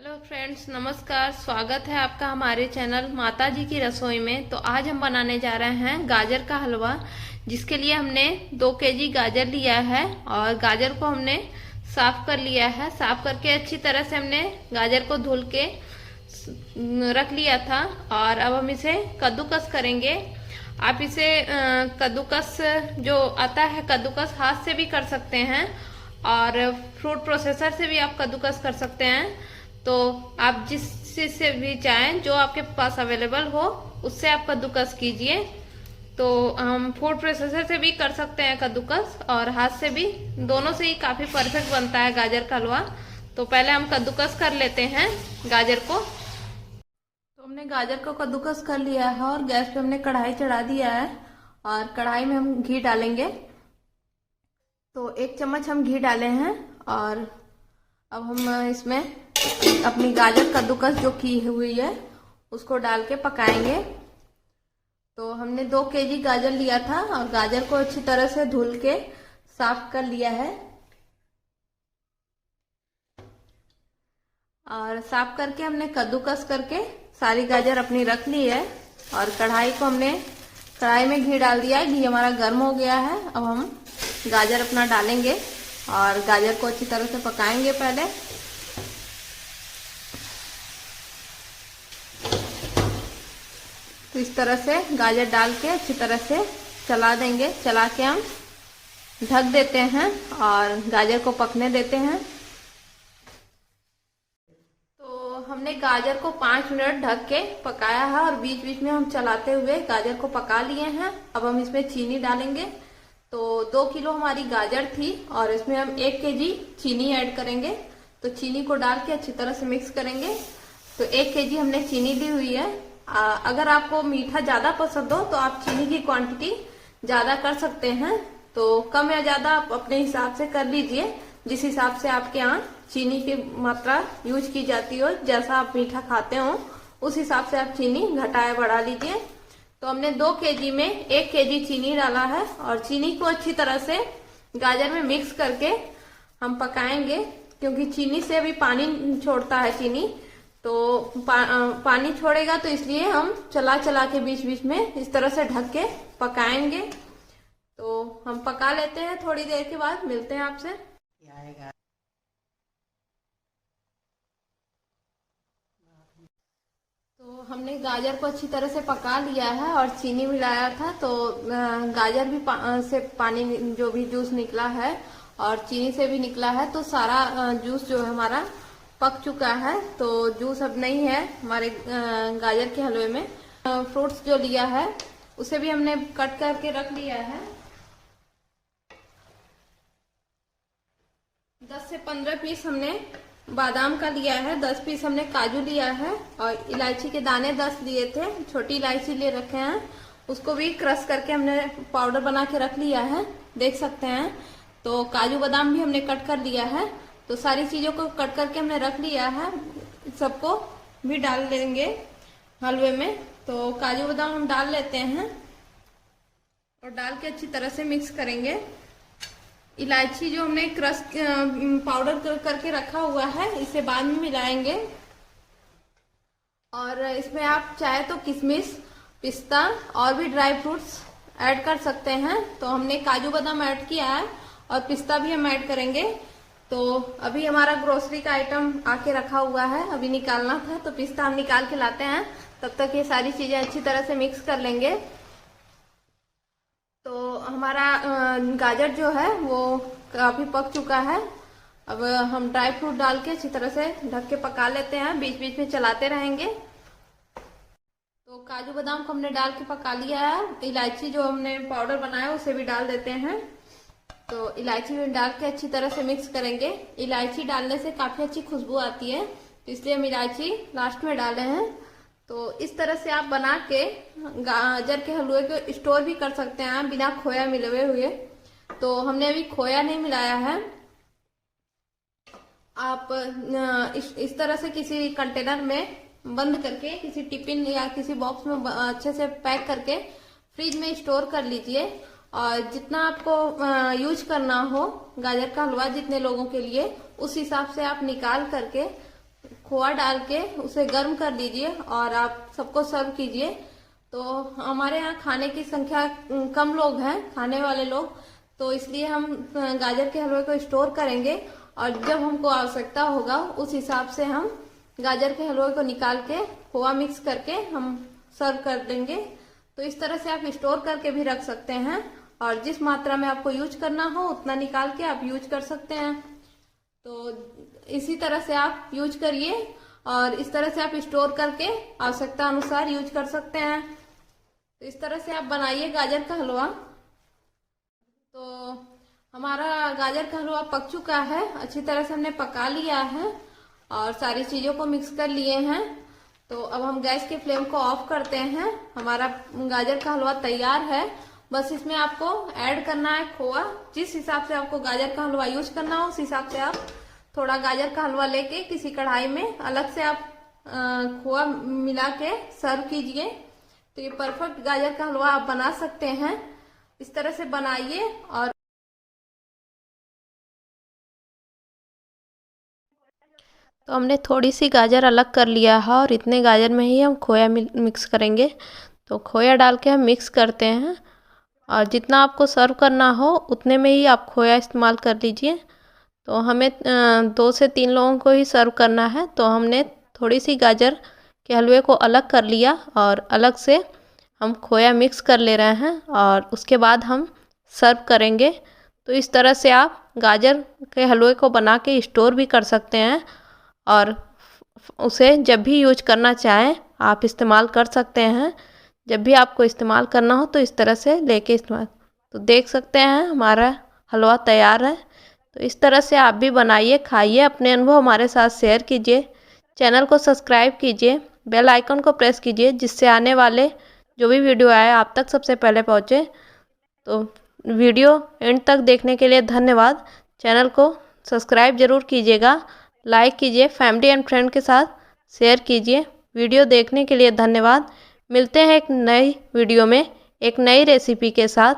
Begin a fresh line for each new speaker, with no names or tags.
Hello friends, नमस्कार। स्वागत है आपका हमारे चैनल माता जी की रसोई में। तो आज हम बनाने जा रहे हैं गाजर का हलवा, जिसके लिए हमने 2 केजी गाजर लिया है और गाजर को हमने साफ कर लिया है। साफ करके अच्छी तरह से हमने गाजर को धुल के रख लिया था और अब हम इसे कद्दूकस करेंगे। आप इसे कद्दूकस जो आता है, कद्दूकस हाथ से भी कर सकते हैं और फ्रूट प्रोसेसर से भी आप कद्दूकस कर सकते हैं। तो आप जिस चीज से भी चाहें, जो आपके पास अवेलेबल हो, उससे आप कद्दूकस कीजिए। तो हम फूड प्रोसेसर से भी कर सकते हैं कद्दूकस और हाथ से भी, दोनों से ही काफी परफेक्ट बनता है गाजर का हलवा। तो पहले हम कद्दूकस कर लेते हैं गाजर को। तो हमने गाजर को कद्दूकस कर लिया है और गैस पे हमने कढ़ाई चढ़ा दिया है और कढ़ाई में हम घी डालेंगे। तो 1 चम्मच हम घी डाले हैं और अब हम इसमें अपनी गाजर कद्दूकस जो की हुई है उसको डाल के पकाएंगे। तो हमने 2 केजी गाजर लिया था और गाजर को अच्छी तरह से धुल के साफ कर लिया है और साफ करके हमने कद्दूकस करके सारी गाजर अपनी रख ली है। और कढ़ाई में घी डाल दिया है। घी हमारा गर्म हो गया है। अब हम गाजर अपना डालेंगे और गाजर को अच्छी तरह से पकाएंगे पहले। तो इस तरह से गाजर डाल के अच्छी तरह से चला देंगे। चला के हम ढक देते हैं और गाजर को पकने देते हैं। तो हमने गाजर को 5 मिनट ढक के पकाया है और बीच बीच में हम चलाते हुए गाजर को पका लिए हैं। अब हम इसमें चीनी डालेंगे। तो 2 किलो हमारी गाजर थी और इसमें हम 1 केजी चीनी ऐड करेंगे। तो चीनी को डाल के अच्छी तरह से मिक्स करेंगे। तो 1 केजी हमने चीनी ली हुई है। अगर आपको मीठा ज्यादा पसंद हो तो आप चीनी की क्वांटिटी ज्यादा कर सकते हैं। तो कम या ज्यादा आप अपने हिसाब से कर लीजिए, जिस हिसाब से आपके यहाँ चीनी की मात्रा यूज की जाती हो, जैसा आप मीठा खाते हो उस हिसाब से आप चीनी घटाया बढ़ा लीजिए। तो हमने 2 केजी में 1 केजी चीनी डाला है और चीनी को अच्छी तरह से गाजर में मिक्स करके हम पकाएंगे, क्योंकि चीनी से अभी पानी छोड़ता है चीनी। तो पानी छोड़ेगा, तो इसलिए हम चला चला के बीच बीच में इस तरह से ढक के पकाएंगे। तो हम पका लेते हैं, थोड़ी देर के बाद मिलते हैं आपसे। तो हमने गाजर को अच्छी तरह से पका लिया है और चीनी मिलाया था। तो गाजर भी से पानी जो भी जूस निकला है और चीनी से भी निकला है, तो सारा जूस जो है हमारा पक चुका है। तो जूस अब नहीं है हमारे गाजर के हलवे में। फ्रूट्स जो लिया है उसे भी हमने कट करके रख लिया है। 10 से 15 पीस हमने बादाम का लिया है, 10 पीस हमने काजू लिया है और इलायची के दाने 10 लिए थे। छोटी इलायची ले रखे हैं, उसको भी क्रश करके हमने पाउडर बना के रख लिया है, देख सकते हैं। तो काजू बादाम भी हमने कट कर लिया है। तो सारी चीजों को कट करके हमने रख लिया है, सबको भी डाल देंगे हलवे में। तो काजू बादाम हम डाल लेते हैं और डाल के अच्छी तरह से मिक्स करेंगे। इलायची जो हमने क्रश पाउडर करके रखा हुआ है, इसे बाद में मिलाएंगे। और इसमें आप चाहे तो किशमिश, पिस्ता और भी ड्राई फ्रूट्स ऐड कर सकते हैं। तो हमने काजू बादाम ऐड किया है और पिस्ता भी हम ऐड करेंगे। तो अभी हमारा ग्रोसरी का आइटम आके रखा हुआ है, अभी निकालना था, तो पिस्ता हम निकाल के लाते हैं। तब तक ये सारी चीजें अच्छी तरह से मिक्स कर लेंगे। तो हमारा गाजर जो है वो काफी पक चुका है। अब हम ड्राई फ्रूट डाल के अच्छी तरह से ढक के पका लेते हैं, बीच बीच में चलाते रहेंगे। तो काजू बादाम को हमने डाल के पका लिया है। इलायची जो हमने पाउडर बनाया उसे भी डाल देते हैं। तो इलायची में डाल के अच्छी तरह से मिक्स करेंगे। इलायची डालने से काफी अच्छी खुशबू आती है, तो इसलिए हम इलायची लास्ट में डाले हैं। तो इस तरह से आप बना के गाजर के हलवे को स्टोर भी कर सकते हैं बिना खोया मिले हुए। तो हमने अभी खोया नहीं मिलाया है। आप इस तरह से किसी कंटेनर में बंद करके, किसी टिफिन या किसी बॉक्स में अच्छे से पैक करके फ्रिज में स्टोर कर लीजिए। और जितना आपको यूज करना हो गाजर का हलवा, जितने लोगों के लिए, उस हिसाब से आप निकाल करके खोआ डाल के उसे गर्म कर लीजिए और आप सबको सर्व कीजिए। तो हमारे यहाँ खाने की संख्या कम लोग हैं, खाने वाले लोग, तो इसलिए हम गाजर के हलवे को स्टोर करेंगे और जब हमको आवश्यकता होगा उस हिसाब से हम गाजर के हलवे को निकाल के खोआ मिक्स करके हम सर्व कर देंगे। तो इस तरह से आप स्टोर करके भी रख सकते हैं और जिस मात्रा में आपको यूज करना हो उतना निकाल के आप यूज कर सकते हैं। तो इसी तरह से आप यूज करिए और इस तरह से आप स्टोर करके आवश्यकता अनुसार यूज कर सकते हैं। तो इस तरह से आप बनाइए गाजर का हलवा। तो हमारा गाजर का हलवा पक चुका है, अच्छी तरह से हमने पका लिया है और सारी चीज़ों को मिक्स कर लिए हैं। तो अब हम गैस के फ्लेम को ऑफ करते हैं। हमारा गाजर का हलवा तैयार है। बस इसमें आपको ऐड करना है खोआ। जिस हिसाब से आपको गाजर का हलवा यूज करना हो उस हिसाब से आप थोड़ा गाजर का हलवा लेके किसी कढ़ाई में अलग से आप खोआ मिला के सर्व कीजिए। तो ये परफेक्ट गाजर का हलवा आप बना सकते हैं। इस तरह से बनाइए। और तो हमने थोड़ी सी गाजर अलग कर लिया है और इतने गाजर में ही हम खोया मिक्स करेंगे। तो खोया डाल के हम मिक्स करते हैं और जितना आपको सर्व करना हो उतने में ही आप खोया इस्तेमाल कर लीजिए। तो हमें 2 से 3 लोगों को ही सर्व करना है, तो हमने थोड़ी सी गाजर के हलवे को अलग कर लिया और अलग से हम खोया मिक्स कर ले रहे हैं और उसके बाद हम सर्व करेंगे। तो इस तरह से आप गाजर के हलवे को बना के स्टोर भी कर सकते हैं और उसे जब भी यूज करना चाहें आप इस्तेमाल कर सकते हैं। जब भी आपको इस्तेमाल करना हो तो इस तरह से लेके इस्तेमाल। तो देख सकते हैं हमारा हलवा तैयार है। तो इस तरह से आप भी बनाइए, खाइए, अपने अनुभव हमारे साथ शेयर कीजिए। चैनल को सब्सक्राइब कीजिए, बेल आइकन को प्रेस कीजिए जिससे आने वाले जो भी वीडियो आए आप तक सबसे पहले पहुँचे। तो वीडियो एंड तक देखने के लिए धन्यवाद। चैनल को सब्सक्राइब जरूर कीजिएगा, लाइक कीजिए, फैमिली एंड फ्रेंड के साथ शेयर कीजिए। वीडियो देखने के लिए धन्यवाद। मिलते हैं एक नई वीडियो में एक नई रेसिपी के साथ।